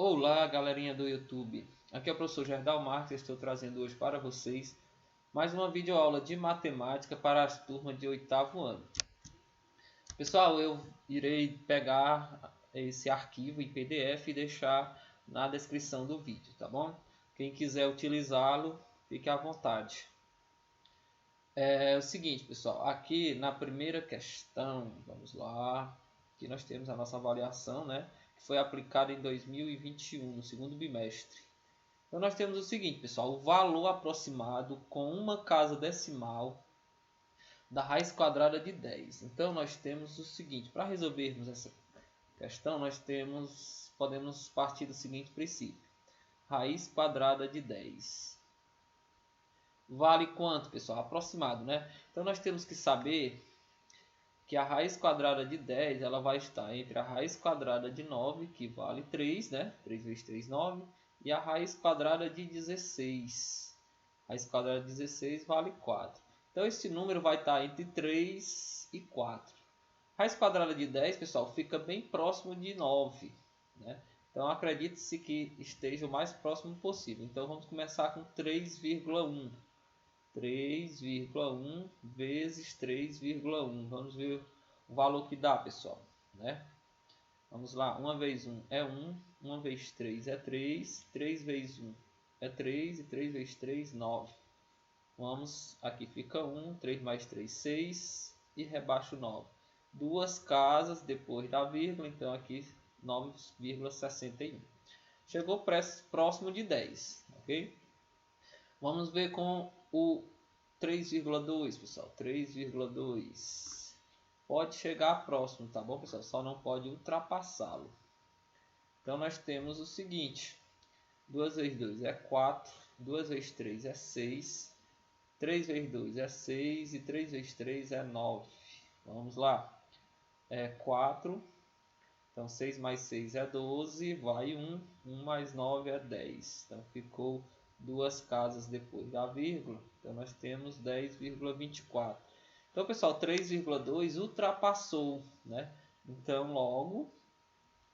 Olá, galerinha do YouTube. Aqui é o professor Gerdau Marques. Estou trazendo hoje para vocês mais uma videoaula de matemática para as turmas de oitavo ano. Pessoal, eu irei pegar esse arquivo em PDF e deixar na descrição do vídeo, tá bom? Quem quiser utilizá-lo, fique à vontade. É o seguinte, pessoal, aqui na primeira questão, vamos lá, aqui nós temos a nossa avaliação, né, que foi aplicada em 2021, no segundo bimestre. Então nós temos o seguinte, pessoal, o valor aproximado com uma casa decimal da raiz quadrada de 10. Então nós temos o seguinte, para resolvermos essa questão, podemos partir do seguinte princípio. Raiz quadrada de 10 vale quanto, pessoal? Aproximado, né? Então nós temos que saber que a raiz quadrada de 10 ela vai estar entre a raiz quadrada de 9, que vale 3, né? 3 vezes 3, 9, e a raiz quadrada de 16. A raiz quadrada de 16 vale 4. Então esse número vai estar entre 3 e 4. A raiz quadrada de 10, pessoal, fica bem próximo de 9, né? Então acredite-se que esteja o mais próximo possível. Então vamos começar com 3,1. 3,1 vezes 3,1. Vamos ver o valor que dá, pessoal, né? Vamos lá, 1 vezes 1 é 1, 1 vezes 3 é 3, 3 vezes 1 é 3 e 3 vezes 3, 9. Vamos, aqui fica 1, 3 mais 3, 6 e rebaixo 9. Duas casas depois da vírgula, então aqui 9,61. Chegou próximo de 10, ok? Vamos ver com o 3,2, pessoal. 3,2. Pode chegar próximo, tá bom, pessoal? Só não pode ultrapassá-lo. Então, nós temos o seguinte. 2 vezes 2 é 4. 2 vezes 3 é 6. 3 vezes 2 é 6. E 3 vezes 3 é 9. Vamos lá. É 4. Então, 6 mais 6 é 12. Vai 1. 1 mais 9 é 10. Então, ficou duas casas depois da vírgula, então nós temos 10,24. Então, pessoal, 3,2 ultrapassou, né? Então, logo,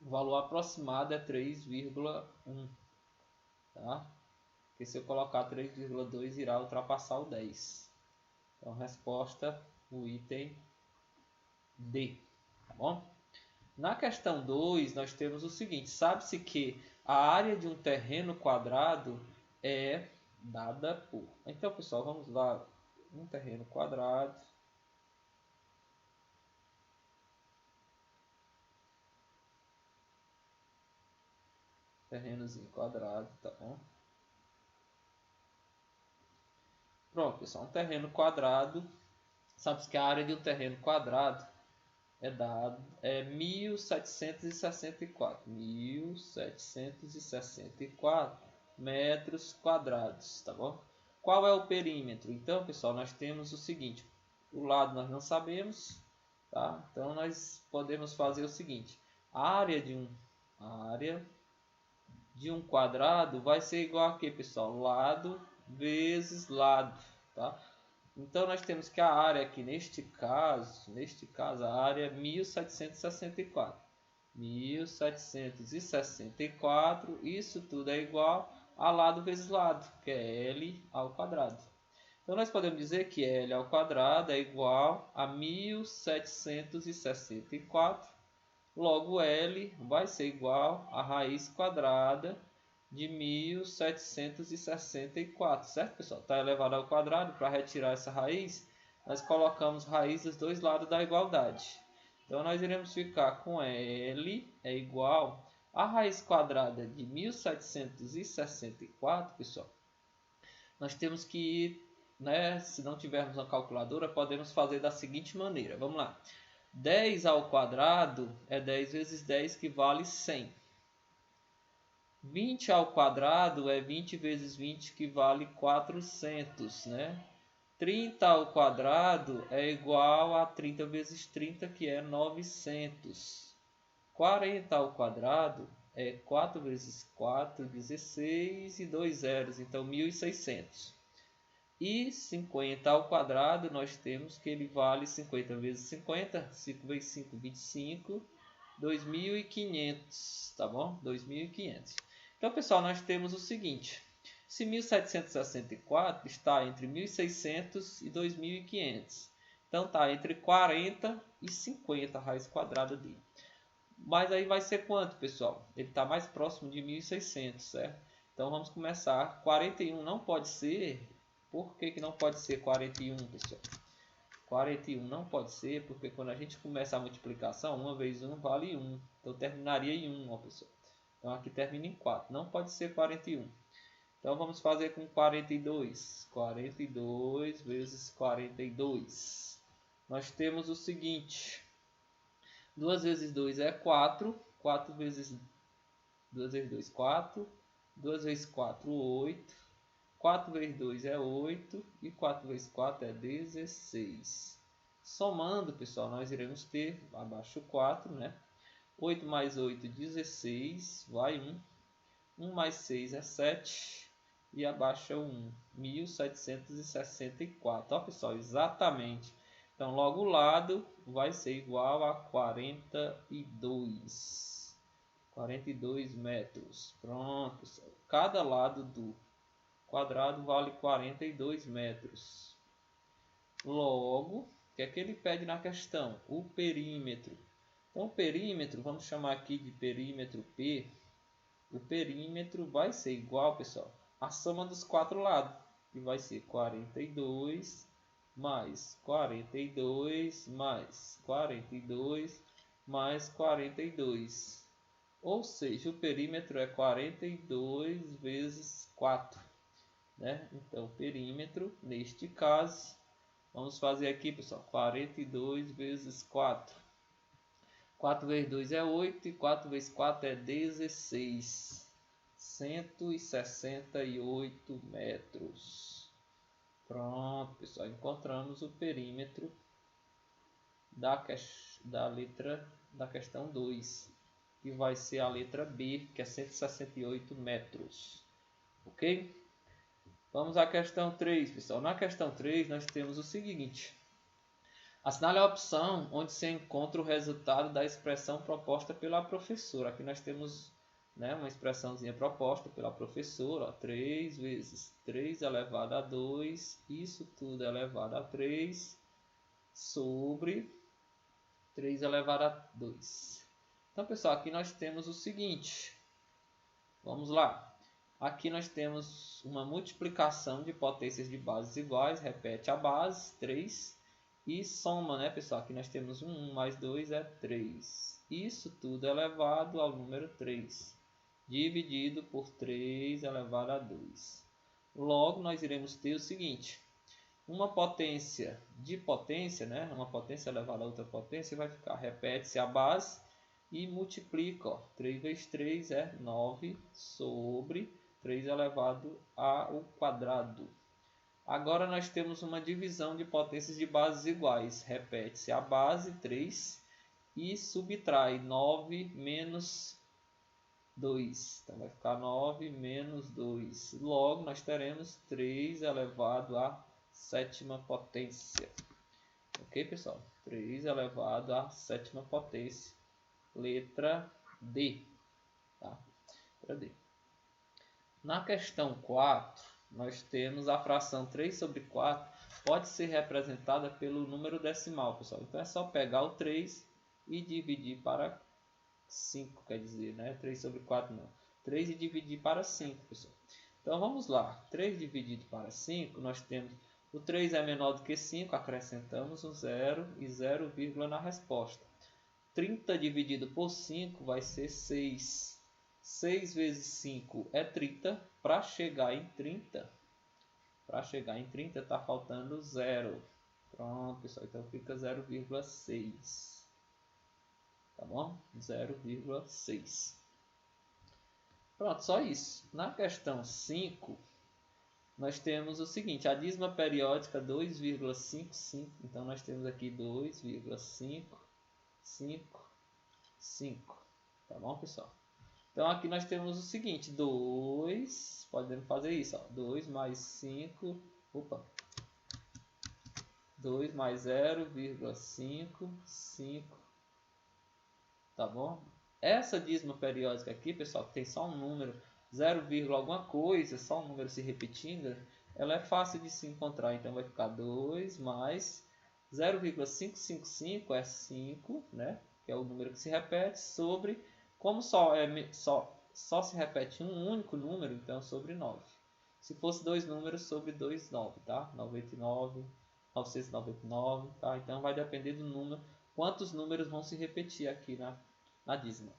o valor aproximado é 3,1, tá? Porque se eu colocar 3,2, irá ultrapassar o 10. Então, resposta, o item D, tá bom? Na questão 2, nós temos o seguinte, sabe-se que a área de um terreno quadrado é dada por... Então, pessoal, vamos lá. Um terreno quadrado. Terrenozinho quadrado, tá bom? Pronto, pessoal. Um terreno quadrado. Sabe-se que a área de um terreno quadrado é 1764. 1764 metros quadrados, tá bom? Qual é o perímetro? Então, pessoal, nós temos o seguinte. O lado nós não sabemos, tá? Então, nós podemos fazer o seguinte. A área de um quadrado vai ser igual a quê, pessoal? Lado vezes lado, tá? Então, nós temos que a área aqui, neste caso, a área é 1764. 1764, isso tudo é igual a lado vezes lado, que é L ao quadrado. Então, nós podemos dizer que L ao quadrado é igual a 1764, logo L vai ser igual a raiz quadrada de 1764, certo, pessoal? Está elevado ao quadrado, para retirar essa raiz, nós colocamos raiz dos dois lados da igualdade. Então, nós iremos ficar com L é igual a raiz quadrada de 1764, pessoal. Nós temos que ir, né, se não tivermos uma calculadora, podemos fazer da seguinte maneira. Vamos lá. 10 ao quadrado é 10 vezes 10, que vale 100. 20 ao quadrado é 20 vezes 20, que vale 400, né? 30 ao quadrado é igual a 30 vezes 30, que é 900. 40 ao quadrado é 4 vezes 4, 16 e 2 zeros, então 1.600. E 50 ao quadrado, nós temos que ele vale 50 vezes 50, 5 vezes 5, 25, 2.500, tá bom? 2.500. Então, pessoal, nós temos o seguinte. Se 1764 está entre 1.600 e 2.500. Então, está entre 40 e 50 a raiz quadrada dele. Mas aí vai ser quanto, pessoal? Ele está mais próximo de 1.600, certo? Então, vamos começar. 41 não pode ser. Por que não pode ser 41, pessoal? 41 não pode ser, porque quando a gente começa a multiplicação, 1 vezes 1 vale 1. Então, terminaria em 1, ó, pessoal. Então, aqui termina em 4. Não pode ser 41. Então, vamos fazer com 42. 42 vezes 42. Nós temos o seguinte. 2 vezes 2 é 4. 4 vezes 2 vezes 2, 4. 2 vezes 4, 8. 4 vezes 2 é 8. E 4 vezes 4 é 16. Somando, pessoal, nós iremos ter abaixo 4, né? 8 mais 8, 16. Vai 1. 1 mais 6 é 7. E abaixo é 1. 1764. Ó, pessoal, exatamente. Então, logo o lado vai ser igual a 42. 42 metros. Pronto, pessoal. Cada lado do quadrado vale 42 metros. Logo, o que é que ele pede na questão? O perímetro. Então, o perímetro, vamos chamar aqui de perímetro P. O perímetro vai ser igual, pessoal, a soma dos quatro lados, que vai ser 42 mais 42 mais 42 mais 42. Ou seja, o perímetro é 42 vezes 4. Né? Então, o perímetro, neste caso, vamos fazer aqui, pessoal, 42 vezes 4. 4 vezes 2 é 8 e 4 vezes 4 é 16. 168 metros. Pronto, pessoal. Encontramos o perímetro da letra da questão 2, que vai ser a letra B, que é 168 metros. Ok? Vamos à questão 3, pessoal. Na questão 3, nós temos o seguinte. Assinale a opção onde se encontra o resultado da expressão proposta pela professora. Aqui nós temos, né, uma expressãozinha proposta pela professora. Ó, 3 vezes 3 elevado a 2. Isso tudo elevado a 3 sobre 3 elevado a 2. Então, pessoal, aqui nós temos o seguinte. Vamos lá. Aqui nós temos uma multiplicação de potências de bases iguais. Repete a base, 3. E soma, né, pessoal? Aqui nós temos 1 mais 2 é 3. Isso tudo elevado ao número 3. Dividido por 3 elevado a 2. Logo, nós iremos ter o seguinte. Uma potência de potência, né? Uma potência elevada a outra potência, vai ficar, repete-se a base e multiplica. Ó. 3 vezes 3 é 9 sobre 3 elevado ao quadrado. Agora nós temos uma divisão de potências de bases iguais. Repete-se a base 3 e subtrai 9 menos 2. Então vai ficar 9 menos 2. Logo nós teremos 3 elevado à sétima potência. Ok, pessoal? 3 elevado à sétima potência. Letra D. Tá? Letra D. Na questão 4... nós temos a fração 3 sobre 4, pode ser representada pelo número decimal, pessoal. Então é só pegar o 3 e dividir para 5, quer dizer, né? 3 sobre 4 não. 3 e dividir para 5, pessoal. Então vamos lá. 3 dividido para 5, nós temos o 3 é menor do que 5, acrescentamos um 0 e 0, na resposta. 30 dividido por 5 vai ser 6. 6 vezes 5 é 30. Para chegar em 30, está faltando 0. Pronto, pessoal. Então fica 0,6. Tá bom? 0,6. Pronto, só isso. Na questão 5, nós temos o seguinte. A dízima periódica 2,55. Então nós temos aqui 2,555. Tá bom, pessoal? Então, aqui nós temos o seguinte, 2, podemos fazer isso, ó, 2 mais 5, 2 mais 0,55, tá bom? Essa dízima periódica aqui, pessoal, que tem só um número, 0, alguma coisa, só um número se repetindo, ela é fácil de se encontrar. Então vai ficar 2 mais 0,555 é 5, né? Que é o número que se repete, sobre, como só se repete um único número, então sobre 9. Se fosse dois números, sobre 2, 9, tá? 99, 999, tá? Então vai depender do número, quantos números vão se repetir aqui na dízima.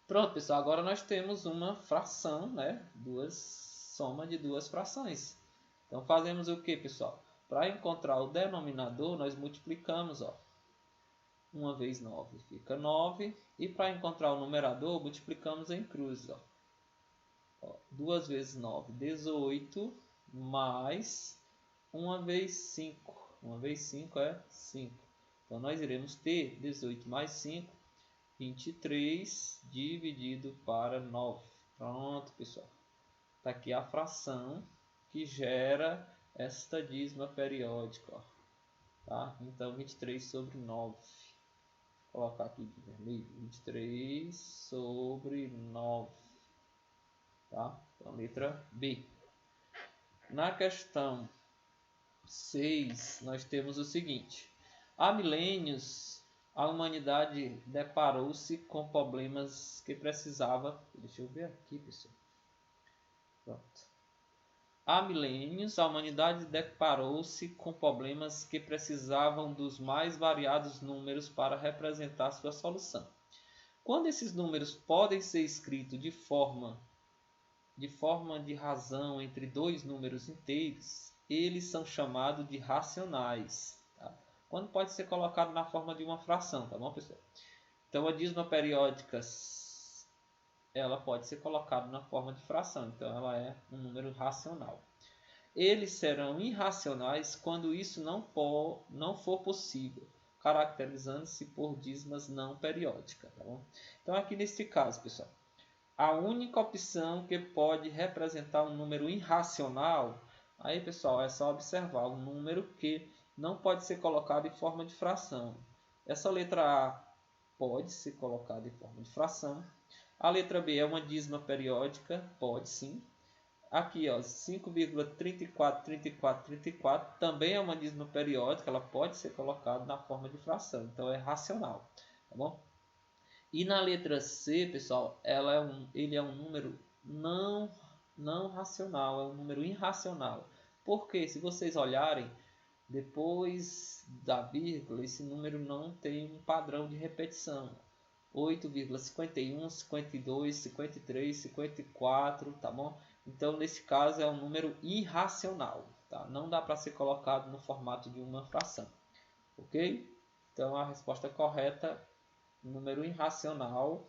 Pronto, pessoal, agora nós temos uma fração, né? Soma de duas frações. Então fazemos o que, pessoal? Para encontrar o denominador, nós multiplicamos, ó. 1 vezes 9 fica 9. E para encontrar o numerador, multiplicamos em cruzes, ó. 2 vezes 9, 18, mais 1 vezes 5. 1 vezes 5 é 5. Então nós iremos ter 18 mais 5, 23 dividido para 9. Pronto, pessoal. Está aqui a fração que gera esta dízima periódica. Ó. Tá? Então, 23 sobre 9. Vou colocar aqui de vermelho. 23 sobre 9. Tá? Então, letra B. Na questão 6, nós temos o seguinte. Há milênios, a humanidade deparou-se com problemas que precisava... Deixa eu ver aqui, pessoal. Pronto. Há milênios, a humanidade deparou-se com problemas que precisavam dos mais variados números para representar sua solução. Quando esses números podem ser escritos de forma de razão entre dois números inteiros, eles são chamados de racionais. Tá? Quando pode ser colocado na forma de uma fração, tá bom, pessoal? Então, a dízima periódica, ela pode ser colocada na forma de fração, então ela é um número racional. Eles serão irracionais quando isso não for possível, caracterizando-se por dízimas não periódicas. Tá bom? Então, aqui neste caso, pessoal, a única opção que pode representar um número irracional, aí, pessoal, é só observar um número que não pode ser colocado em forma de fração. Essa letra A pode ser colocada em forma de fração. A letra B é uma dízima periódica, pode sim. Aqui, ó, 5,343434 também é uma dízima periódica, ela pode ser colocada na forma de fração, então é racional, tá bom? E na letra C, pessoal, ele é um número não racional, é um número irracional. Porque se vocês olharem, depois da vírgula, esse número não tem um padrão de repetição. 8,51, 52, 53, 54, tá bom? Então, nesse caso, é um número irracional, tá? Não dá para ser colocado no formato de uma fração, ok? Então, a resposta correta, número irracional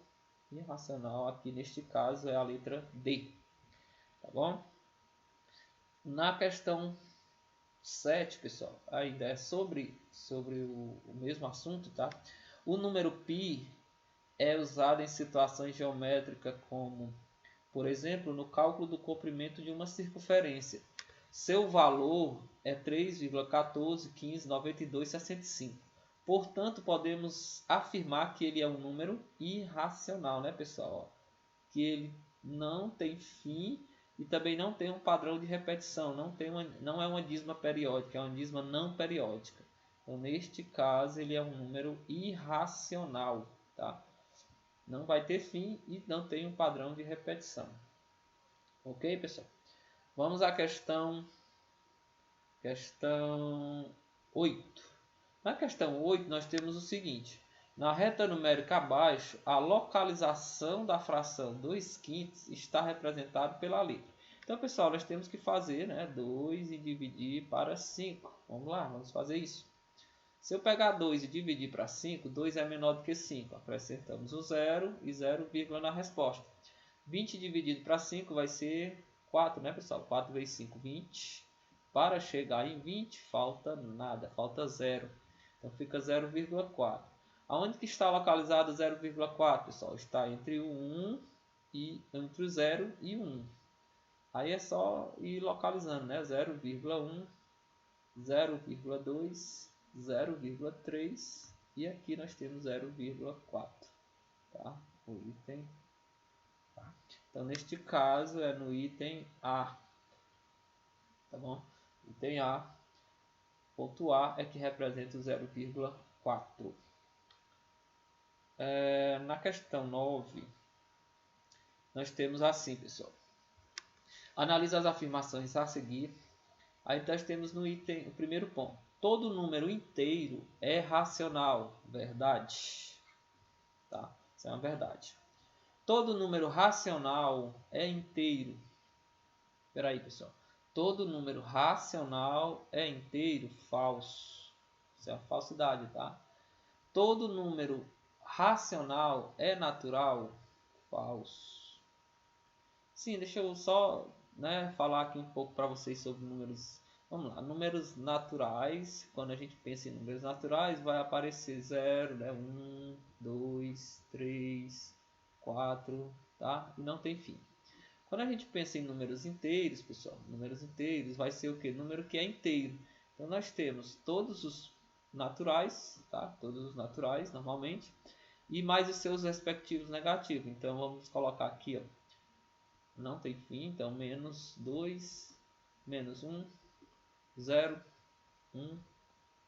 aqui neste caso é a letra D, tá bom? Na questão 7, pessoal, ainda é sobre o mesmo assunto, tá? O número π é usado em situações geométricas como, por exemplo, no cálculo do comprimento de uma circunferência. Seu valor é 3,14159265. Portanto, podemos afirmar que ele é um número irracional, né, pessoal? Que ele não tem fim e também não tem um padrão de repetição, não é uma dízima periódica, é uma dízima não periódica. Então, neste caso, ele é um número irracional, tá? Não vai ter fim e não tem um padrão de repetição. Ok, pessoal? Vamos à questão 8. Na questão 8, nós temos o seguinte. Na reta numérica abaixo, a localização da fração 2/5 está representada pela letra. Então, pessoal, nós temos que fazer 2 e dividir para 5. Vamos lá, vamos fazer isso. Se eu pegar 2 e dividir para 5, 2 é menor do que 5. Acrescentamos o 0 e 0, na resposta. 20 dividido para 5 vai ser 4, né, pessoal? 4 vezes 5, 20. Para chegar em 20, falta nada, falta 0. Então, fica 0,4. Aonde que está localizado 0,4, pessoal? Está entre o 1 e entre o 0 e o 1. Aí é só ir localizando, né? 0,1, 0,2, 0,3 e aqui nós temos 0,4. tá? O item A. Então, neste caso, é no item A, tá bom? Item A, ponto A é que representa o 0,4. Na questão 9, nós temos assim, pessoal. Analisa as afirmações a seguir. Aí nós temos no item, o primeiro ponto. Todo número inteiro é racional. Verdade. Tá? Isso é uma verdade. Todo número racional é inteiro. Espera aí, pessoal. Todo número racional é inteiro. Falso. Isso é uma falsidade, tá? Todo número racional é natural. Falso. Sim, deixa eu só falar aqui um pouco para vocês sobre números. Vamos lá, números naturais. Quando a gente pensa em números naturais, vai aparecer 0, 1, 2, 3, 4, tá? E não tem fim. Quando a gente pensa em números inteiros, pessoal, números inteiros vai ser o quê? Número que é inteiro. Então nós temos todos os naturais, tá? Todos os naturais, normalmente, e mais os seus respectivos negativos. Então vamos colocar aqui, ó. Não tem fim, então menos 2, menos 1, 0, 1,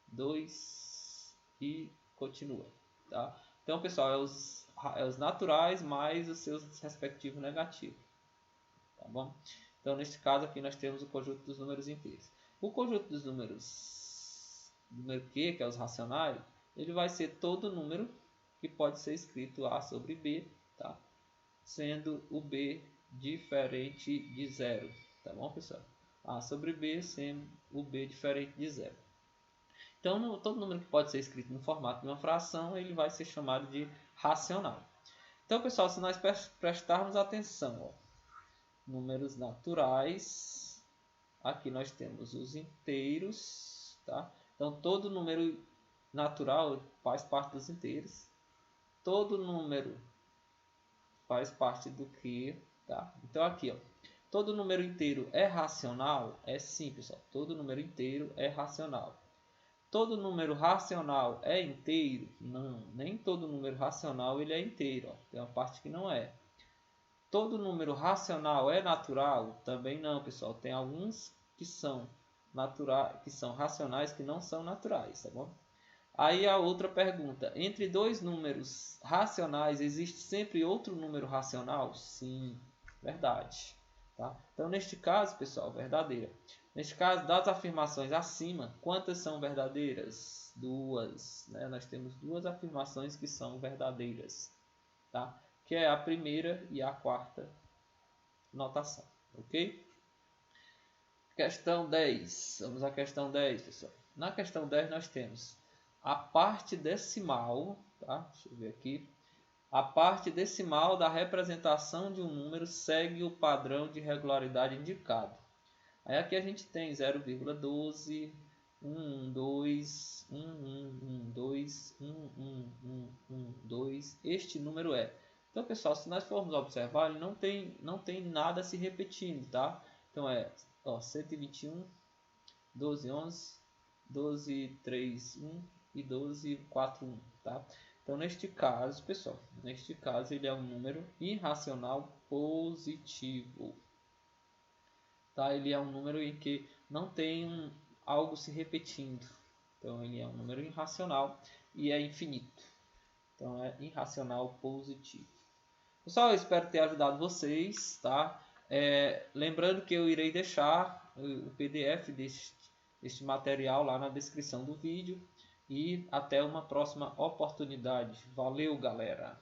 2 e continua, tá? Então, pessoal, é os naturais mais os seus respectivos negativos, tá bom? Então, neste caso aqui nós temos o conjunto dos números inteiros. O conjunto dos números, número Q, que é os racionais, ele vai ser todo número que pode ser escrito A sobre B, tá? Sendo o B diferente de zero, tá bom, pessoal? A sobre B sendo o B diferente de zero. Então, todo número que pode ser escrito no formato de uma fração, ele vai ser chamado de racional. Então, pessoal, se nós prestarmos atenção, ó, números naturais, aqui nós temos os inteiros, tá? Então, todo número natural faz parte dos inteiros. Todo número faz parte do que, tá? Então aqui, ó, todo número inteiro é racional? É sim, pessoal. Todo número inteiro é racional. Todo número racional é inteiro? Não, nem todo número racional ele é inteiro, ó. Tem uma parte que não é. Todo número racional é natural? Também não, pessoal. Tem alguns que são naturais, que são racionais, que não são naturais, tá bom? Aí a outra pergunta, entre dois números racionais existe sempre outro número racional? Sim, verdade. Tá? Então, neste caso, pessoal, verdadeira. Neste caso, das afirmações acima, quantas são verdadeiras? Duas. Né? Nós temos duas afirmações que são verdadeiras. Tá? Que é a primeira e a quarta notação. Ok? Questão 10. Vamos à questão 10, pessoal. Na questão 10 nós temos a parte decimal, tá? Deixa eu ver aqui. A parte decimal da representação de um número segue o padrão de regularidade indicado. Aí aqui a gente tem 0,12, 1, 2, 1, 1, 1, 2, 1, 1, 1, 1, 2. Este número é. Então, pessoal, se nós formos observar, ele não tem nada se repetindo, tá? Então é 121, 12, 11, 12, 3, 1 e 12, 4, 1, tá? Então, neste caso, pessoal, neste caso ele é um número irracional positivo, tá? Ele é um número em que não tem algo se repetindo, então ele é um número irracional e é infinito, então é irracional positivo. Pessoal, eu espero ter ajudado vocês, tá? Lembrando que eu irei deixar o PDF deste material lá na descrição do vídeo. E até uma próxima oportunidade. Valeu, galera!